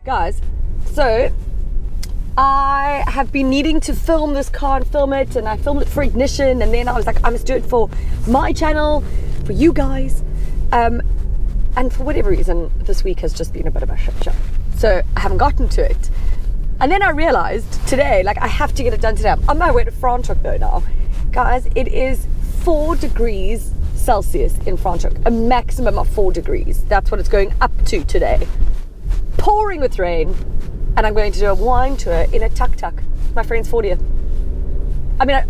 Guys, so I have been needing to film this car and film it, and I filmed it for Ignition, and then I was like, I must do it for my channel, for you guys, and for whatever reason this week has just been a bit of a shit show, so I haven't gotten to it. And then I realized today, like, I have to get it done today. I'm on my way to Franschhoek though now. Guys, it is 4 degrees Celsius in Franschhoek, a maximum of 4 degrees. That's what it's going up to today. Pouring with rain, and I'm going to do a wine tour in a tuk-tuk. My friend's 40th. I mean,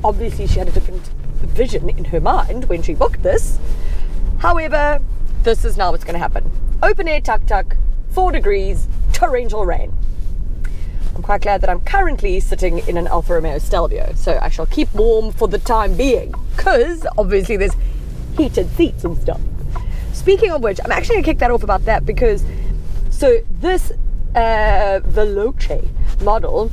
obviously she had a different vision in her mind when she booked this. However, this is now what's going to happen. Open air tuk-tuk, 4 degrees, torrential rain. I'm quite glad that I'm currently sitting in an Alfa Romeo Stelvio, so I shall keep warm for the time being, because obviously there's heated seats and stuff. Speaking of which, I'm actually going to kick that off about that, because so this Veloce model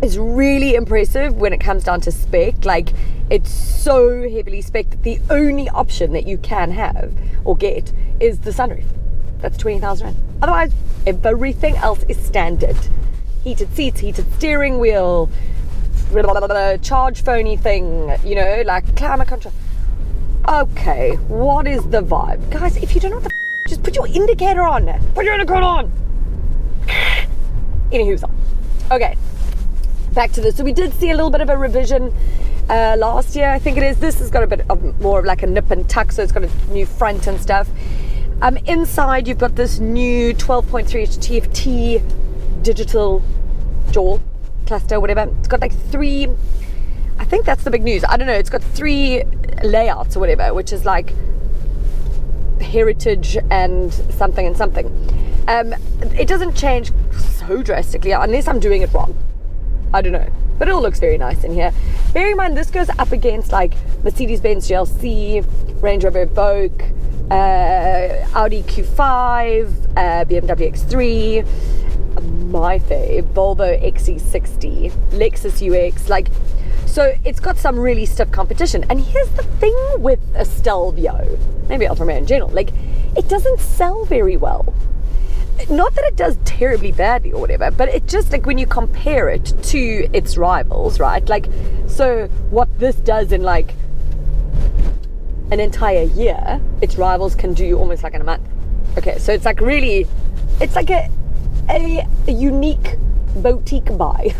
is really impressive when it comes down to spec. Like, it's so heavily spec that the only option that you can have or get is the sunroof. That's 20,000 rand. Otherwise, everything else is standard. Heated seats, heated steering wheel, charge phony thing, you know, like climate control. Okay, what is the vibe? Guys, if you don't know what the just put your indicator on. Put your indicator on. Anywho, okay, back to this. So we did see a little bit of a revision last year, I think it is. This has got a bit of more of like a nip and tuck, so it's got a new front and stuff. Inside, you've got this new 12.3-inch TFT digital jaw cluster, whatever. It's got like 3, I think that's the big news. I don't know. It's got 3 layouts or whatever, which is like heritage and something and something. It doesn't change so drastically unless I'm doing it wrong. I don't know, but it all looks very nice in here. Bearing in mind this goes up against like Mercedes-Benz GLC, Range Rover Evoque, Audi Q5, BMW X3, my fave, Volvo XC60, Lexus UX, like, so it's got some really stiff competition. And here's the thing with a Stelvio, maybe Alfa Romeo in general, like, it doesn't sell very well. Not that it does terribly badly or whatever, but it just, like, when you compare it to its rivals, right? Like, so what this does in like an entire year, its rivals can do almost like in a month. Okay, so it's like really, it's like a unique boutique buy.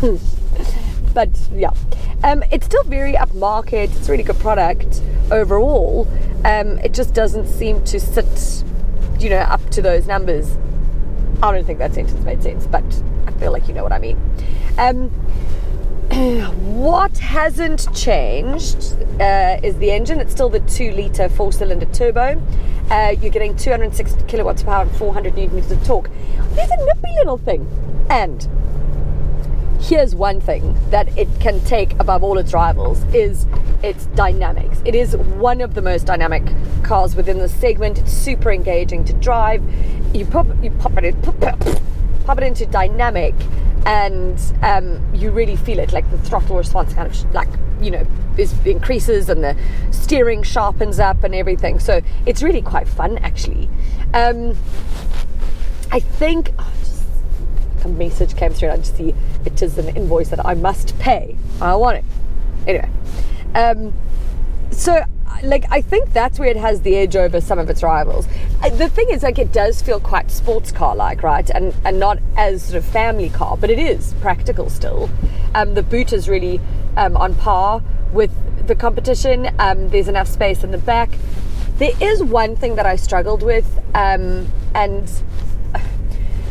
But yeah, it's still very upmarket. It's a really good product overall. It just doesn't seem to sit, you know, up to those numbers. I don't think that sentence made sense, but I feel like you know what I mean. What hasn't changed is the engine. It's still the 2-litre 4-cylinder turbo. You're getting 260 kilowatts per hour and 400 newton meters of torque. There's a nippy little thing. And here's one thing that it can take above all its rivals is its dynamics. It is one of the most dynamic cars within the segment. It's super engaging to drive. You pop it into dynamic, and you really feel it. Like the throttle response kind of like, you know, increases, and the steering sharpens up and everything. So it's really quite fun, actually. I think just a message came through, and I just see it is an invoice that I must pay. I want it anyway. So like, I think that's where it has the edge over some of its rivals. The thing is, like, it does feel quite sports car like, right, and not as sort of family car, but it is practical still. The boot is really on par with the competition. There's enough space in the back. There is one thing that I struggled with, and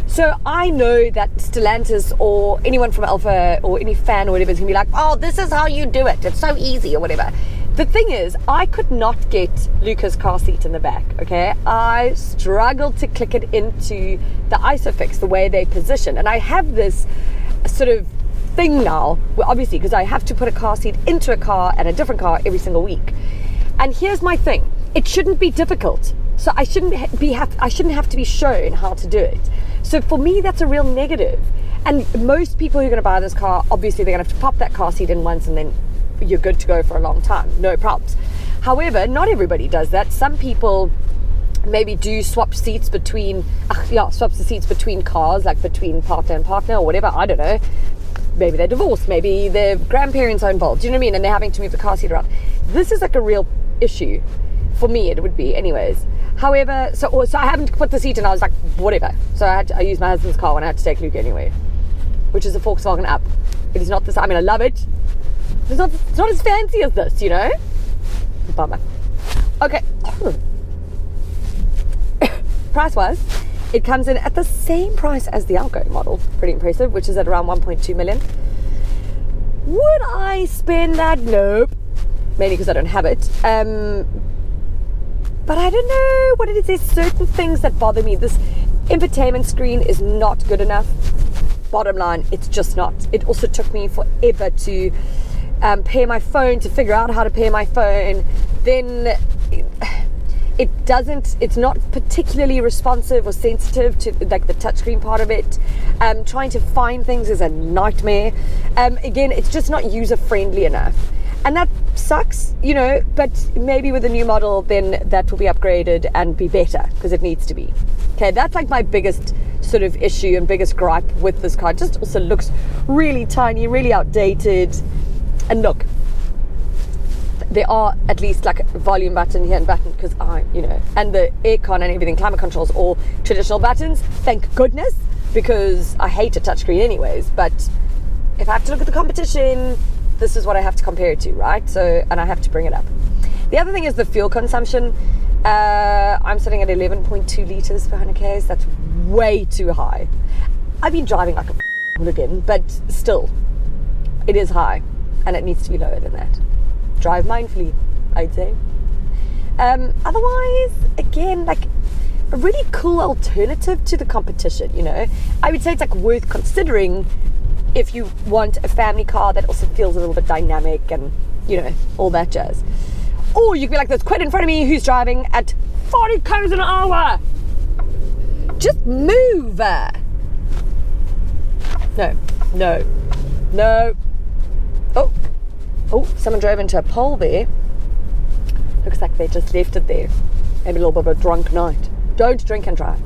so I know that Stellantis or anyone from Alfa or any fan or whatever is going to be like, oh, this is how you do it, it's so easy or whatever. The thing is, I could not get Luca's car seat in the back, okay? I struggled to click it into the ISOFIX, the way they position. And I have this sort of thing now, obviously, because I have to put a car seat into a car and a different car every single week. And here's my thing. It shouldn't be difficult. So I shouldn't have to be shown how to do it. So for me, that's a real negative. And most people who are going to buy this car, obviously, they're going to have to pop that car seat in once, and then you're good to go for a long time, no problems. However, not everybody does that. Some people maybe do swap seats between cars, like between partner and partner or whatever, I don't know. Maybe they're divorced, maybe their grandparents are involved, do you know what I mean? And they're having to move the car seat around. This is like a real issue. For me, it would be anyways. However, so I haven't put the seat in, I was like, whatever. So I used my husband's car when I had to take Luke anyway, which is a Volkswagen Up. It is not this, I mean, I love it. It's not as fancy as this, you know? Bummer. Okay. Price-wise, it comes in at the same price as the outgoing model. Pretty impressive, which is at around 1.2 million. Would I spend that? Nope. Mainly because I don't have it. But I don't know what it is. There's certain things that bother me. This infotainment screen is not good enough. Bottom line, it's just not. It also took me forever to pair my phone, to figure out how to pair my phone. Then it's not particularly responsive or sensitive to like the touchscreen part of it. Trying to find things is a nightmare. Again, it's just not user-friendly enough. And that sucks, you know, but maybe with a new model, then that will be upgraded and be better, because it needs to be. Okay, that's like my biggest sort of issue and biggest gripe with this car. It just also looks really tiny, really outdated. And look, there are at least like a volume button here and button, because and the aircon and everything, climate controls, all traditional buttons, thank goodness, because I hate a touchscreen anyways. But if I have to look at the competition, this is what I have to compare it to, right? So, and I have to bring it up. The other thing is the fuel consumption. I'm sitting at 11.2 litres per 100 k's. That's way too high. I've been driving like a hooligan, but still, it is high, and it needs to be lower than that. Drive mindfully, I'd say. Otherwise, again, like a really cool alternative to the competition, you know. I would say it's like worth considering if you want a family car that also feels a little bit dynamic and, you know, all that jazz. Or you could be like this quid in front of me who's driving at 40 km an hour. Just move. No. Oh, someone drove into a pole there. Looks like they just left it there. Maybe a little bit of a drunk night. Don't drink and drive.